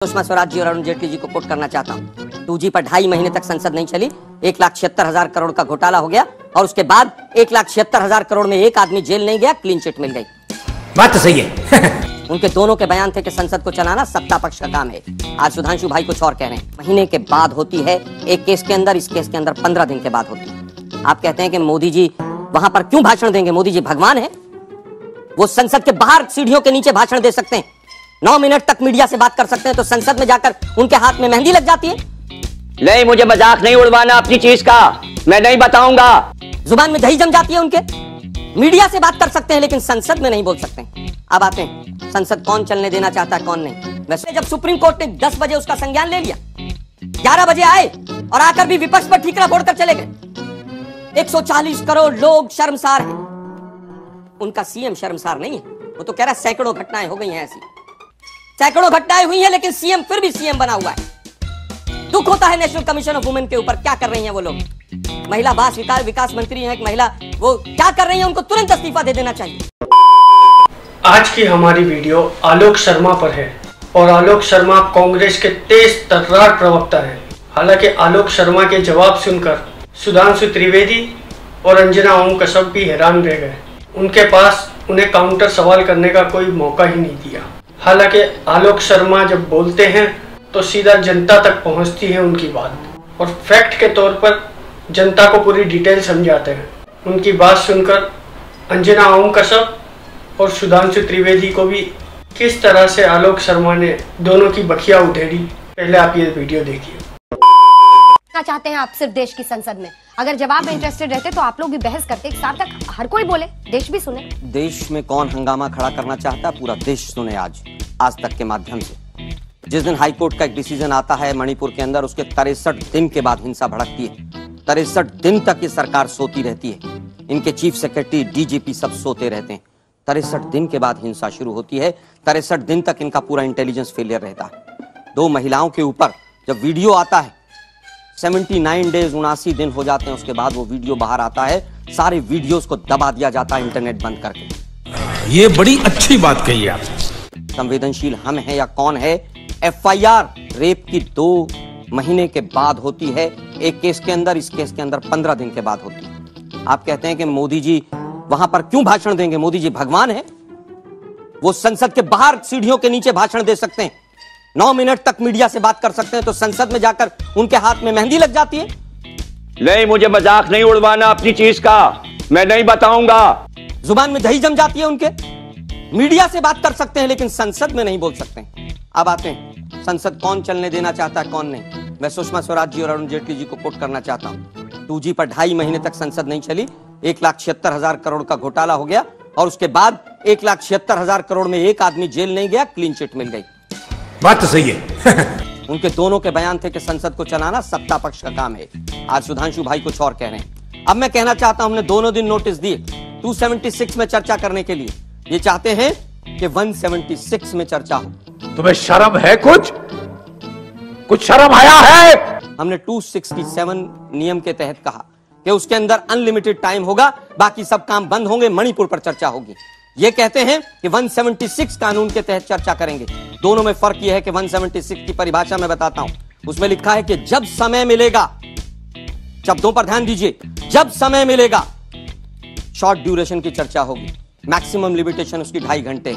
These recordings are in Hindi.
सुषमा स्वराज जी और अरुण जेटली जी को कोट करना चाहता हूँ। 2G पर 2.5 महीने तक संसद नहीं चली, 1,76,000 करोड़ का घोटाला हो गया और उसके बाद 1,76,000 करोड़ में एक आदमी जेल नहीं गया, क्लीन चिट मिल गई। बात तो सही है। उनके दोनों के बयान थे कि संसद को चलाना सत्ता पक्ष का काम है। आज सुधांशु भाई कुछ और कह रहे हैं। महीने के बाद होती है एक केस के अंदर, इस केस के अंदर 15 दिन के बाद होती है। आप कहते हैं कि मोदी जी वहां पर क्यों भाषण देंगे? मोदी जी भगवान है, वो संसद के बाहर सीढ़ियों के नीचे भाषण दे सकते हैं, 9 मिनट तक मीडिया से बात कर सकते हैं, तो संसद में जाकर उनके हाथ में मेहंदी लग जाती है। नहीं, मुझे मजाक नहीं उड़वाना अपनी चीज का, मैं नहीं बताऊंगा। जुबान में दही जम जाती है उनके। मीडिया से बात कर सकते हैं लेकिन संसद में नहीं बोल सकते। अब आते हैं संसद कौन चलने देना चाहता है कौन नहीं। वैसे जब सुप्रीम कोर्ट ने 10 बजे उसका संज्ञान ले लिया, 11 बजे आए और आकर भी विपक्ष पर ठीकरा फोड़कर चले गए। 140 करोड़ लोग शर्मसार हैं। उनका सीएम शर्मसार नहीं है, वो तो कह रहा है सैकड़ों घटनाएं हो गई हैं, ऐसी सैकड़ों घटनाएं हुई हैं, लेकिन सीएम फिर भी सीएम बना हुआ है। दुख होता है नेशनल कमीशन ऑफ वुमेन के ऊपर। क्या कर रही हैं वो लोग? महिला बाल विकास मंत्री हैं एक महिला, वो क्या कर रही हैं? उनको तुरंत इस्तीफा दे देना चाहिए। आज की हमारी वीडियो आलोक शर्मा पर है और आलोक शर्मा कांग्रेस के तेज तर्रार प्रवक्ता हैं। हालांकि आलोक शर्मा के जवाब सुनकर सुधांशु त्रिवेदी और अंजना ओम कश्यप भी हैरान रह गए। उनके पास उन्हें काउंटर सवाल करने का कोई मौका ही नहीं दिया। हालांकि आलोक शर्मा जब बोलते हैं तो सीधा जनता तक पहुंचती है उनकी बात और फैक्ट के तौर पर जनता को पूरी डिटेल समझाते हैं। उनकी बात सुनकर अंजना ओम कश्यप और सुधांशु त्रिवेदी को भी किस तरह से आलोक शर्मा ने दोनों की बखिया उधेड़ी, पहले आप ये वीडियो देखिए। चाहते हैं आप सिर्फ देश की संसद में, अगर जवाब में इंटरेस्टेड रहते तो आप लोग भी बहस करते, एक साथ तक हर कोई बोले, देश भी सुने। देश में कौन हंगामा खड़ा करना चाहता है, पूरा देश सुने आज तक के माध्यम से। जिस दिन हाईकोर्ट का एक डिसीजन आता है मणिपुर के अंदर, उसके 63 दिन के बाद हिंसा भड़कती है। 63 दिन तक ये सरकार सोती रहती है, इनके चीफ सेक्रेटरी डीजीपी सब सोते रहते हैं। 63 दिन के बाद हिंसा शुरू होती है। 63 दिन तक इनका पूरा इंटेलिजेंस फेलियर रहता है। 2 महिलाओं के ऊपर जब वीडियो आता है, 79 डेज 79 दिन हो जाते हैं, उसके बाद वो वीडियो बाहर आता है, सारे वीडियोस को दबा दिया जाता है इंटरनेट बंद करके। ये बड़ी अच्छी बात कही आप। संवेदनशील हम हैं या कौन है? FIR रेप की 2 महीने के बाद होती है एक केस के अंदर, इस केस के अंदर 15 दिन के बाद होती है। आप कहते हैं कि मोदी जी वहां पर क्यों भाषण देंगे? मोदी जी भगवान है, वो संसद के बाहर सीढ़ियों के नीचे भाषण दे सकते हैं, 9 मिनट तक मीडिया से बात कर सकते हैं, तो संसद में जाकर उनके हाथ में मेहंदी लग जाती है। नहीं, मुझे मजाक नहीं उड़वाना अपनी चीज का, मैं नहीं बताऊंगा। जुबान में दही जम जाती है उनके। मीडिया से बात कर सकते हैं लेकिन संसद में नहीं बोल सकते। अब आते हैं संसद कौन चलने देना चाहता है कौन नहीं। मैं सुषमा स्वराज जी और अरुण जेटली जी को कोट करना चाहता हूं। 2G पर 2.5 महीने तक संसद नहीं चली, 1,76,000 करोड़ का घोटाला हो गया और उसके बाद 1,76,000 करोड़ में एक आदमी जेल नहीं गया, क्लीन चिट मिल गई। बात तो सही है। उनके दोनों के बयान थे कि संसद को चलाना सत्ता पक्ष का काम है। आज सुधांशु भाई कुछ और कह रहे हैं। अब मैं कहना चाहता हूं, हमने दोनों दिन नोटिस दिए 276 में चर्चा करने के लिए। ये चाहते हैं कि 176 में चर्चा हो। तुम्हें शर्म है? कुछ शर्म आया है? हमने 267 नियम के तहत कहा कि उसके अंदर अनलिमिटेड टाइम होगा, बाकी सब काम बंद होंगे, मणिपुर पर चर्चा होगी। ये कहते हैं कि 176 कानून के तहत चर्चा करेंगे। दोनों में फर्क यह है कि 176 की परिभाषा मैं बताता हूं। उसमें लिखा है कि जब समय मिलेगा, शब्दों पर ध्यान दीजिए, जब समय मिलेगा शॉर्ट ड्यूरेशन की चर्चा होगी, मैक्सिमम लिमिटेशन उसकी 2.5 घंटे।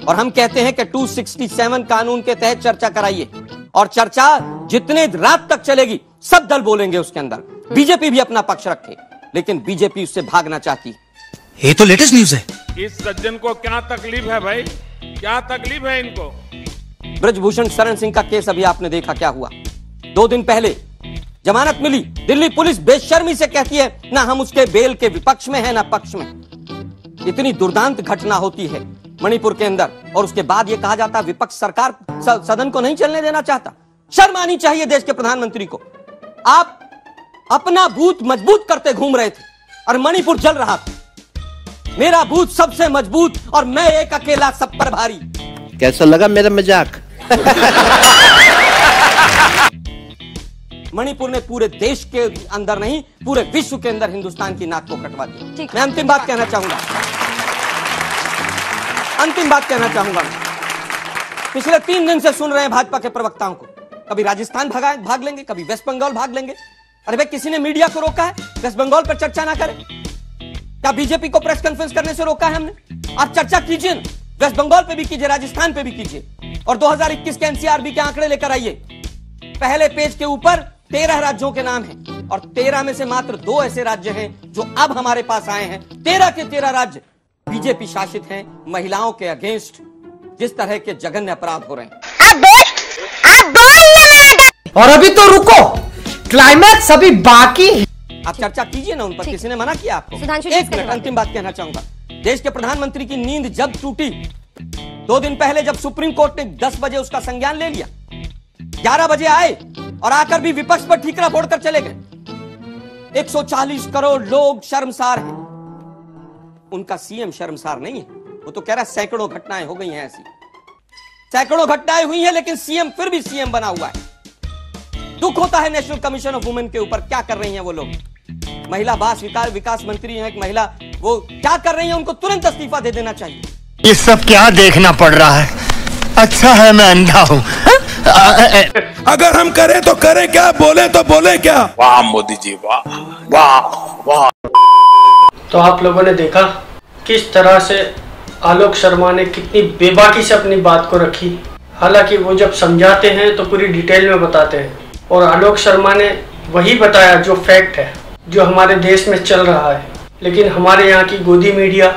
और हम कहते हैं कि 267 कानून के तहत चर्चा कराइए और चर्चा जितने रात तक चलेगी सब दल बोलेंगे उसके अंदर। बीजेपी भी अपना पक्ष रखे, लेकिन बीजेपी उससे भागना चाहती है। ये तो लेटेस्ट न्यूज है। इस सज्जन को क्या तकलीफ है भाई, क्या तकलीफ है इनको? ब्रजभूषण शरण सिंह का केस अभी आपने देखा क्या हुआ। 2 दिन पहले जमानत मिली, दिल्ली पुलिस बेशर्मी से कहती है ना हम उसके बेल के विपक्ष में है ना पक्ष में। इतनी दुर्दांत घटना होती है मणिपुर के अंदर और उसके बाद यह कहा जाता है विपक्ष सरकार सदन को नहीं चलने देना चाहता। शर्म आनी चाहिए देश के प्रधानमंत्री को। आप अपना बूथ मजबूत करते घूम रहे थे और मणिपुर जल रहा था। मेरा बूथ सबसे मजबूत और मैं एक अकेला सब पर भारी। कैसा लगा मेरा मजाक? मणिपुर ने पूरे देश के अंदर नहीं, पूरे विश्व के अंदर हिंदुस्तान की नाक को कटवा दिया। मैं अंतिम बात कहना चाहूंगा पिछले 3 दिन से सुन रहे हैं भाजपा के प्रवक्ताओं को, कभी राजस्थान भाग लेंगे, कभी वेस्ट बंगाल भाग लेंगे। अरे भाई, किसी ने मीडिया को रोका है वेस्ट बंगाल पर चर्चा ना करें? क्या बीजेपी को प्रेस कॉन्फ्रेंस करने से रोका है हमने? आप चर्चा कीजिए ना, वेस्ट बंगाल पे भी कीजिए, राजस्थान पे भी कीजिए, और 2021 के एनसीआरबी के आंकड़े लेकर आइए। पहले पेज के ऊपर 13 राज्यों के नाम हैं, और 13 में से मात्र 2 ऐसे राज्य हैं जो अब हमारे पास आए हैं। 13 के 13 राज्य बीजेपी शासित हैं। महिलाओं के अगेंस्ट जिस तरह के जघन्य अपराध हो रहे हैं, और अभी तो रुको, क्लाइमैक्स अभी बाकी। आप चर्चा कीजिए ना उन पर, किसी ने मना किया आपको? सुधांशु, एक मिनट, अंतिम बात कहना चाहूंगा। देश के प्रधानमंत्री की नींद जब टूटी 2 दिन पहले, जब सुप्रीम कोर्ट ने 10 बजे उसका संज्ञान ले लिया, 11 बजे आए और आकर भी विपक्ष पर ठीकरा फोड़कर चले गए। 140 करोड़ लोग शर्मसार हैं। उनका सीएम शर्मसार नहीं है। वो तो कह रहा है सैकड़ों घटनाएं हो गई हैं, ऐसी सैकड़ों घटनाएं हुई हैं, लेकिन सीएम फिर भी सीएम बना हुआ है। दुख होता है नेशनल कमीशन ऑफ वुमेन के ऊपर। क्या कर रही हैं वो लोग? महिला बाल विकास मंत्री हैं एक महिला, वो क्या कर रही हैं? उनको तुरंत इस्तीफा दे देना चाहिए। ये सब क्या देखना पड़ रहा है? अच्छा है मैं अंधा हूँ। अगर हम करें तो करें क्या, बोले तो बोले क्या? वाह मोदी जी, वाह वाह वाह। तो आप लोगों ने देखा किस तरह से आलोक शर्मा ने कितनी बेबाकी से अपनी बात को रखी। हालांकि वो जब समझाते हैं तो पूरी डिटेल में बताते हैं, और आलोक शर्मा ने वही बताया जो फैक्ट है, जो हमारे देश में चल रहा है। लेकिन हमारे यहाँ की गोदी मीडिया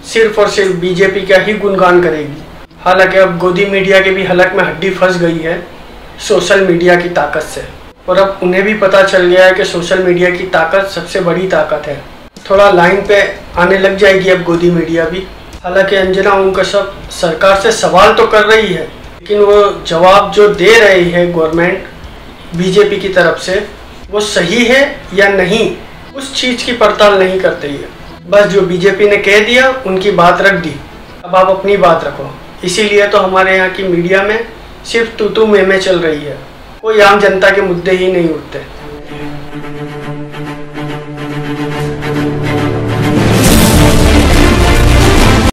सिर्फ और सिर्फ बीजेपी का ही गुणगान करेगी। हालांकि अब गोदी मीडिया के भी हलक में हड्डी फंस गई है सोशल मीडिया की ताकत से, और अब उन्हें भी पता चल गया है कि सोशल मीडिया की ताकत सबसे बड़ी ताकत है। थोड़ा लाइन पे आने लग जाएगी अब गोदी मीडिया भी। हालांकि अंजना ओम कश्यप सरकार से सवाल तो कर रही है, लेकिन वो जवाब जो दे रही है गवर्नमेंट बीजेपी की तरफ से, वो सही है या नहीं, उस चीज़ की पड़ताल नहीं करती है। बस जो बीजेपी ने कह दिया, उनकी बात रख दी, अब आप अपनी बात रखो। इसीलिए तो हमारे यहाँ की मीडिया में सिर्फ तू में चल रही है, कोई आम जनता के मुद्दे ही नहीं उठते।